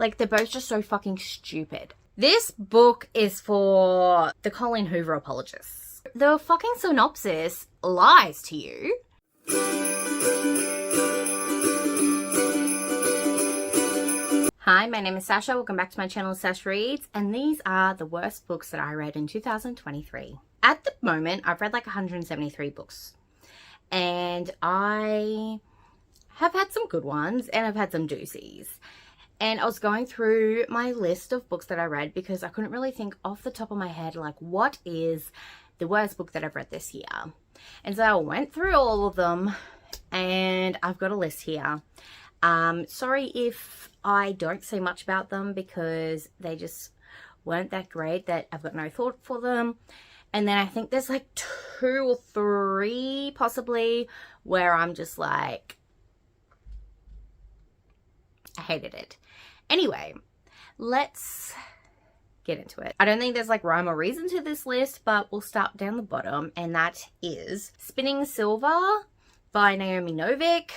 Like, they're both just so fucking stupid. This book is for the Colleen Hoover apologists. The fucking synopsis lies to you. Hi, my name is Sasha. Welcome back to my channel, Sasha Reads, and these are the worst books that I read in 2023. At the moment, I've read like 173 books, and I have had some good ones, and I've had some doozies. And I was going through my list of books that I read because I couldn't really think off the top of my head, like, what is the worst book that I've read this year? And so I went through all of them, and I've got a list here. Sorry if I don't say much about them because they just weren't that great, that I've got no thought for them. And then I think there's like 2 or 3 possibly where I'm just like, I hated it. Anyway, let's get into it. I don't think there's like rhyme or reason to this list, but we'll start down the bottom, and that is Spinning Silver by Naomi Novik.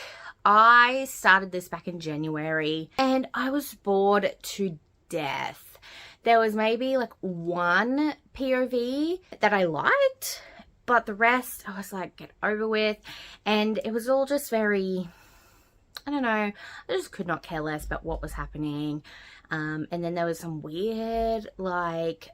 I started this back in January and I was bored to death. There was maybe like one POV that I liked, but the rest I was like, get over with. And it was all just very, I don't know, I just could not care less about what was happening. And then there was some weird, like,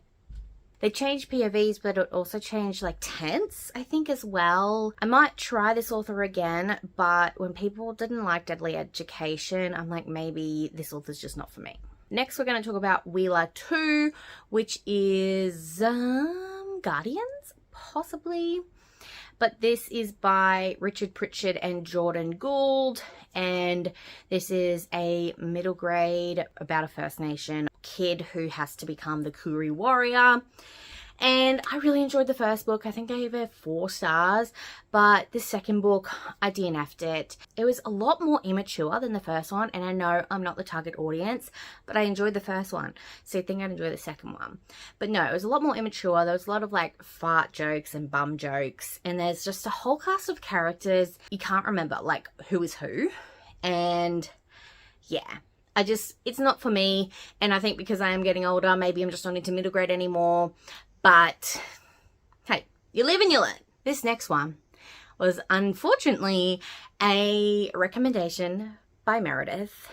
they changed POVs, but it also changed like tense, I think, as well. I might try this author again, but when people didn't like Deadly Education, I'm like, maybe this author's just not for me. Next, we're going to talk about Wheeler 2, which is Guardians, possibly. But this is by Richard Pritchard and Jordan Gould, and this is a middle grade about a First Nation kid who has to become the Koori warrior. And I really enjoyed the first book. I think I gave it 4 stars, but the second book, I DNF'd it. It was a lot more immature than the first one, and I know I'm not the target audience, but I enjoyed the first one, so I think I'd enjoy the second one. But no, it was a lot more immature. There was a lot of like fart jokes and bum jokes, and there's just a whole cast of characters you can't remember like who is who, and yeah. It's not for me, and I think because I am getting older, maybe I'm just not into middle grade anymore. But hey, you live and you learn. This next one was unfortunately a recommendation by Meredith,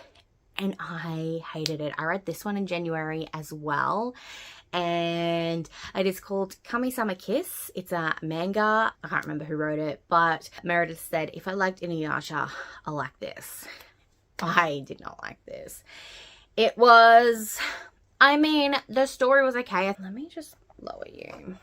and I hated it. I read this one in January as well, and it is called Kami-sama Kiss. It's a manga. I can't remember who wrote it, but Meredith said, if I liked Inuyasha, I'll like this. I did not like this. It was, I mean, the story was okay. Let me just lower you.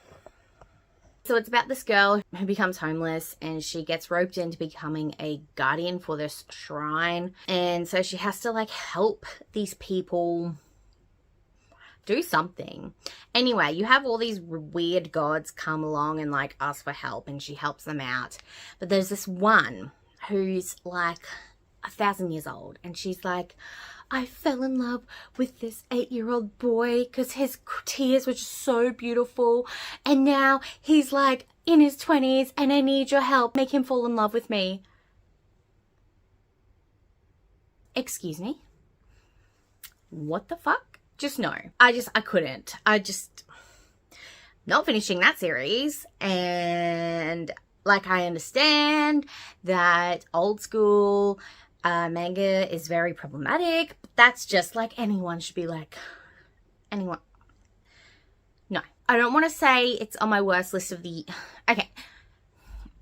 So it's about this girl who becomes homeless, and she gets roped into becoming a guardian for this shrine. And so she has to like help these people do something. Anyway, you have all these weird gods come along and like ask for help, and she helps them out. But there's this one who's like 1,000 years old, and she's like, I fell in love with this 8-year-old boy because his tears were just so beautiful, and now he's like in his 20s and I need your help. Make him fall in love with me. Excuse me? What the fuck? Just no. I couldn't. Not finishing that series. And like, I understand that old school manga is very problematic, but that's just like anyone should be like, anyone. No, I don't want to say it's on my worst list of the, okay.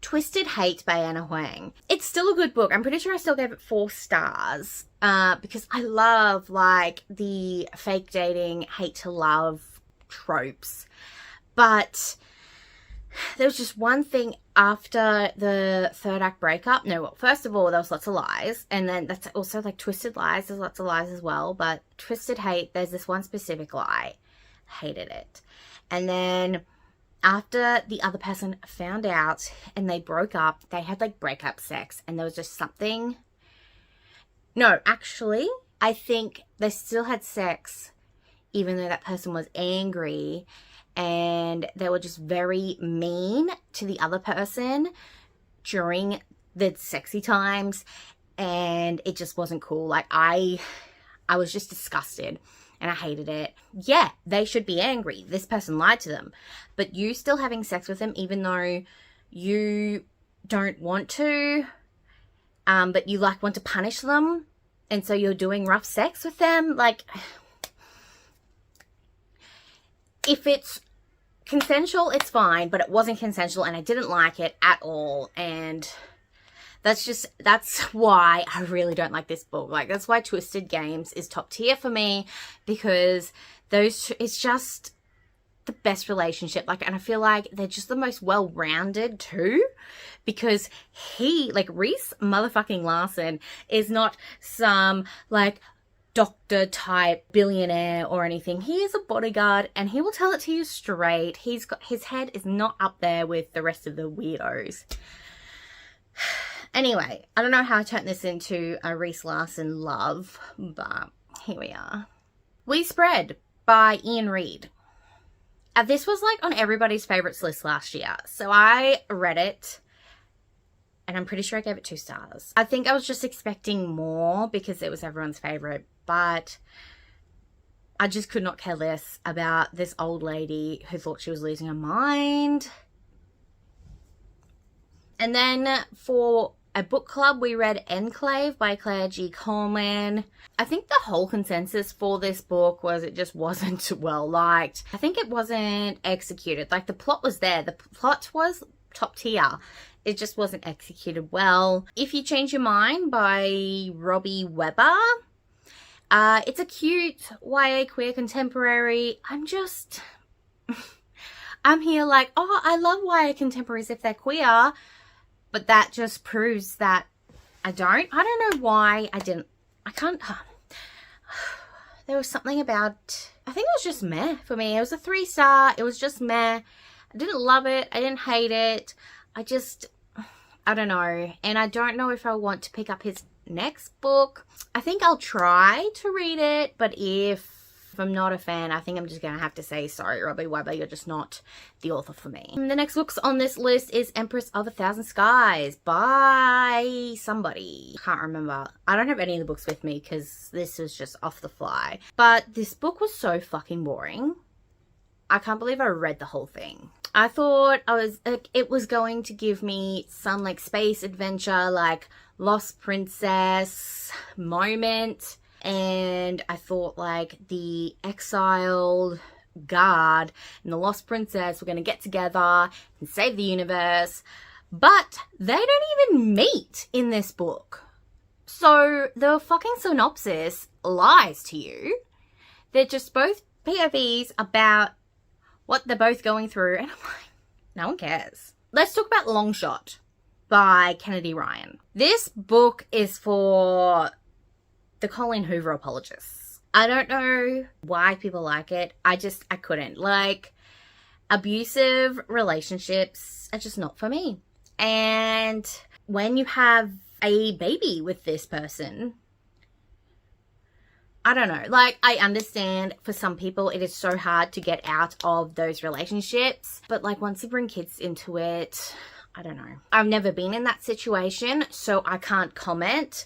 Twisted Hate by Anna Huang. It's still a good book. I'm pretty sure I still gave it 4 stars because I love like the fake dating, hate to love tropes. But there was just one thing after the 3rd act breakup. No, well, first of all, there was lots of lies. And then that's also like twisted lies. There's lots of lies as well. But Twisted Hate, there's this one specific lie. Hated it. And then after the other person found out and they broke up, they had like breakup sex. And there was just something. No, actually, I think they still had sex even though that person was angry. And they were just very mean to the other person during the sexy times, and it just wasn't cool. Like, I I was just disgusted and I hated it. Yeah, they should be angry. This person lied to them. But you still having sex with them even though you don't want to, but you like want to punish them, and so you're doing rough sex with them. Like, if it's consensual, it's fine, but it wasn't consensual and I didn't like it at all. And that's why I really don't like this book. Like, that's why Twisted Games is top tier for me, because it's just the best relationship. Like, and I feel like they're just the most well-rounded too, because Reese motherfucking Larson is not some like doctor type billionaire or anything. He is a bodyguard and he will tell it to you straight. His head is not up there with the rest of the weirdos. Anyway, I don't know how I turned this into a Reese Larson love, but here we are. We Spread by Ian Reid. This was like on everybody's favorites list last year. So I read it and I'm pretty sure I gave it 2 stars. I think I was just expecting more because it was everyone's favorite, but I just could not care less about this old lady who thought she was losing her mind. And then for a book club, we read Enclave by Claire G. Coleman. I think the whole consensus for this book was it just wasn't well liked. I think it wasn't executed. Like, the plot was there. The plot was top tier. It just wasn't executed well. If You Change Your Mind by Robbie Weber. It's a cute YA queer contemporary. I'm here like, oh, I love YA contemporaries if they're queer. But that just proves that I don't know why I can't. There was something about, I think it was just meh for me. It was a 3-star. It was just meh. I didn't love it. I didn't hate it. I don't know. And I don't know if I want to pick up his next book. I think I'll try to read it. But if I'm not a fan, I think I'm just going to have to say, sorry, Robbie Weber, you're just not the author for me. The next books on this list is Empress of a Thousand Skies by somebody. I can't remember. I don't have any of the books with me because this was just off the fly. But this book was so fucking boring. I can't believe I read the whole thing. I thought it was going to give me some like space adventure, like Lost Princess moment. And I thought like the exiled guard and the lost princess were going to get together and save the universe. But they don't even meet in this book. So the fucking synopsis lies to you. They're just both POVs about what they're both going through. And I'm like, no one cares. Let's talk about Longshot by Kennedy Ryan. This book is for the Colleen Hoover apologists. I don't know why people like it. I couldn't. Like, abusive relationships are just not for me. And when you have a baby with this person, I don't know. Like, I understand for some people it is so hard to get out of those relationships. But like, once you bring kids into it, I don't know. I've never been in that situation, so I can't comment.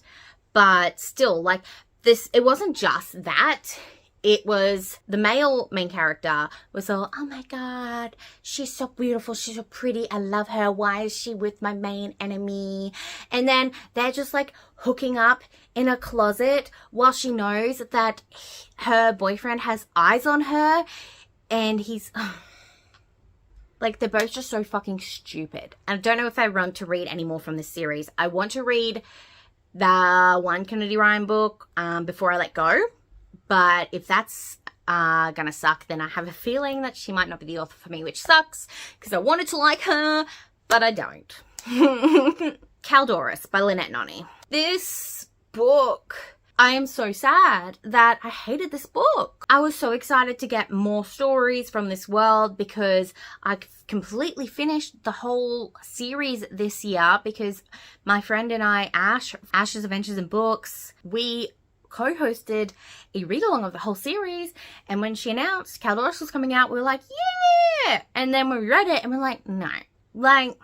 But still, like, it wasn't just that. It was the male main character was all, oh my God, she's so beautiful. She's so pretty. I love her. Why is she with my main enemy? And then they're just like hooking up in a closet while she knows that her boyfriend has eyes on her. And he's like, they're both just so fucking stupid. I don't know if I want to read any more from this series. I want to read the one Kennedy Ryan book before I let go. But if that's gonna suck, then I have a feeling that she might not be the author for me, which sucks because I wanted to like her, but I don't. Caldorus by Lynette Noni. This book, I am so sad that I hated this book. I was so excited to get more stories from this world because I completely finished the whole series this year because my friend and I, Ash's Adventures in Books, we co-hosted a read-along of the whole series, and when she announced Caldorus was coming out, we were like, yeah! And then we read it and we're like, no. Like,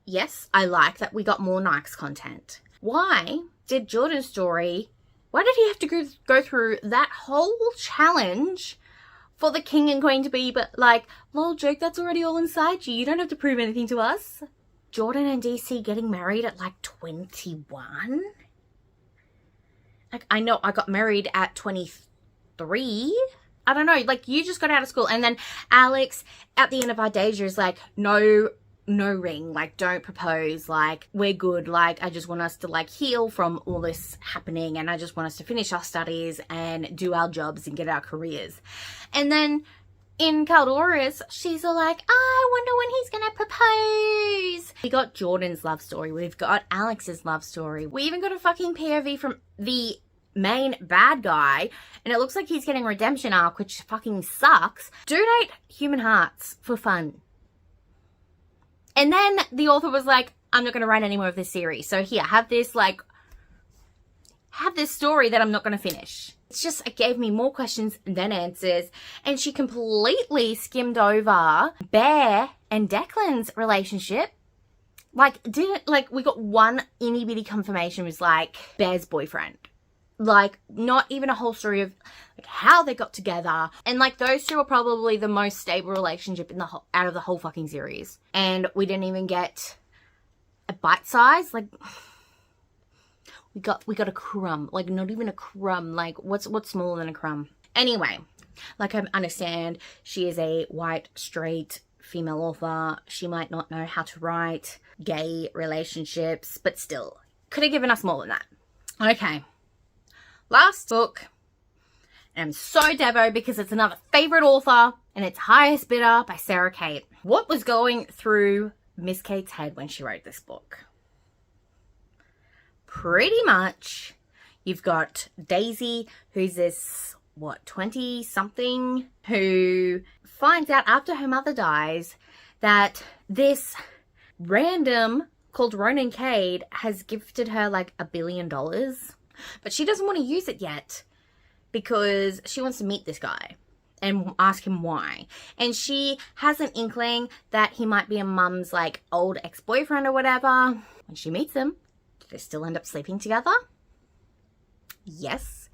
yes, I like that we got more Nikes content. Why did Jordan's story, why did he have to go through that whole challenge for the king and queen to be, but like, lol, joke, that's already all inside you. You don't have to prove anything to us. Jordan and DC getting married at like 21? Like, I know I got married at 23. I don't know, like, you just got out of school. And then Alex, at the end of our days, is like, no ring, like, don't propose, like, we're good, like, I just want us to like heal from all this happening, and I just want us to finish our studies and do our jobs and get our careers. And then in Caldoris, she's all like, I wonder when he's gonna propose. We got Jordan's love story, we've got Alex's love story, we even got a fucking POV from the main bad guy, and it looks like he's getting a redemption arc, which fucking sucks. Donate human hearts for fun. And then the author was like, I'm not going to write any more of this series. So here, have this story that I'm not going to finish. It's just, it gave me more questions than answers. And she completely skimmed over Bear and Declan's relationship. Like, we got one itty bitty confirmation, was like Bear's boyfriend. Like, not even a whole story of like how they got together. And like, those two are probably the most stable relationship in the whole, out of the whole fucking series. And we didn't even get a bite size. Like, we got a crumb. Like, not even a crumb. Like, what's smaller than a crumb? Anyway, like, I understand she is a white, straight female author. She might not know how to write gay relationships, but still, could have given us more than that. Okay. Last book, and I'm so devo because it's another favourite author, and it's Highest Bidder by Sarah Kate. What was going through Miss Kate's head when she wrote this book? Pretty much, you've got Daisy, who's this, 20-something, who finds out after her mother dies that this random called Ronan Cade has gifted her like $1 billion. But she doesn't want to use it yet because she wants to meet this guy and ask him why. And she has an inkling that he might be a mum's like old ex-boyfriend or whatever. When she meets him, do they still end up sleeping together? Yes.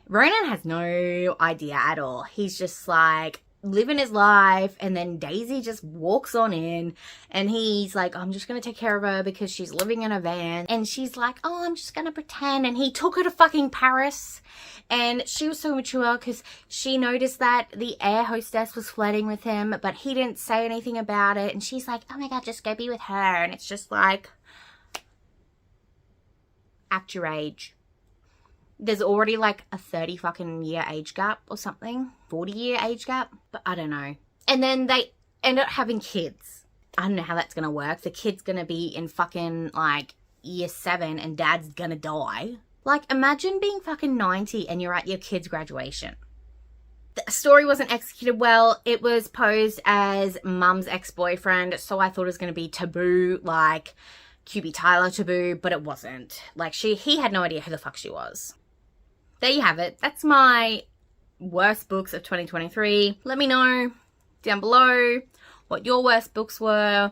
Ronan has no idea at all. He's just like living his life, and then Daisy just walks on in, and he's like, I'm just gonna take care of her because she's living in a van. And she's like, oh, I'm just gonna pretend. And he took her to fucking Paris, and she was so mature because she noticed that the air hostess was flirting with him, but he didn't say anything about it. And she's like, oh my god, just go be with her. And it's just like, act your age. There's already like a 30 fucking year age gap or something. 40 year age gap. But I don't know. And then they end up having kids. I don't know how that's going to work. The kid's going to be in fucking like year 7 and dad's going to die. Like, imagine being fucking 90 and you're at your kid's graduation. The story wasn't executed well. It was posed as mum's ex-boyfriend. So I thought it was going to be taboo, like QB Tyler taboo, but it wasn't. Like, he had no idea who the fuck she was. There you have it. That's my worst books of 2023. Let me know down below what your worst books were.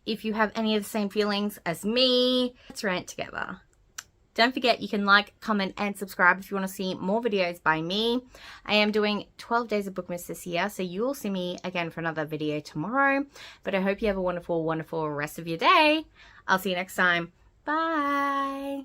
If you have any of the same feelings as me, let's rant together. Don't forget, you can like, comment, and subscribe if you want to see more videos by me. I am doing 12 Days of Bookmas this year, so you will see me again for another video tomorrow. But I hope you have a wonderful, wonderful rest of your day. I'll see you next time. Bye.